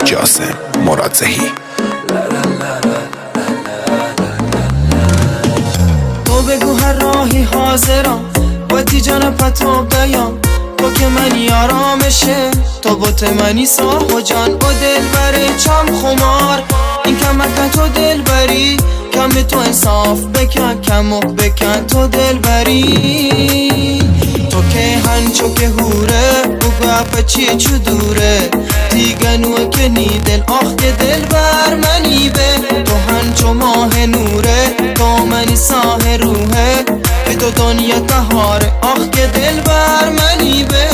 جاسم مرادزهی. تو بگو هر راهی حاضرم باتی جان پتو بیام، تو که منی آرامشه، تو بوت منی صاح و جان و دل بره چم خمار. این کمکن تو دل بری، کم تو انصاف بکن، کمک بکن تو دل بری. تو که هنچو که هوره بگو اپا چیه چو دوره، دیگنوه که نی دل آخ که دل بر منی به. تو هنچو ماه نوره، تو منی ساه روحه، به تو دنیا تهاره آخ که دل بر منی به.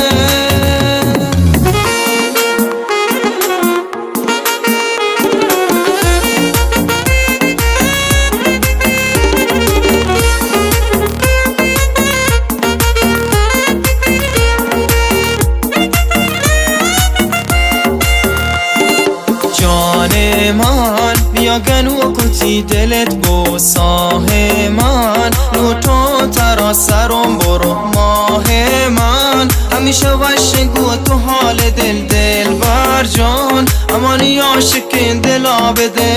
من بیا گنو کتی دلت بو ساه من، نو تو ترا سرم برو ماه من. همیشه وشگو تو حال دل بر جان، امانی عاشق دلا بده.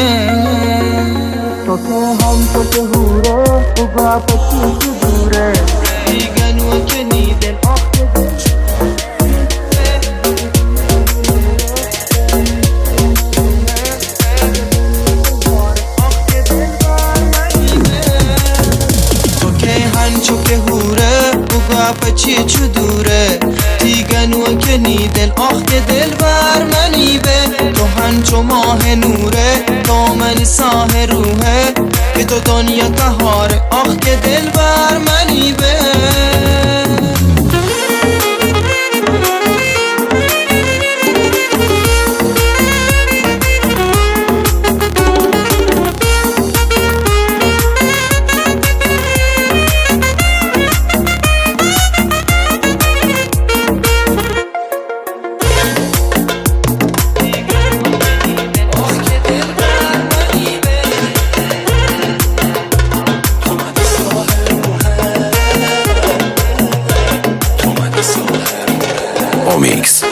تو که هم تو که هوره بگا پتی تو دوره، دیگنو که نی دل آخ دل. چو که هوره بگو اپا چیه چو دوره، دیگنوه که نی دل آخ که دل بر منی به. تو هنچو ماه نوره، تو منی ساه روحه، به تو دنیا تهاره آخ که دل بر منی به. Mix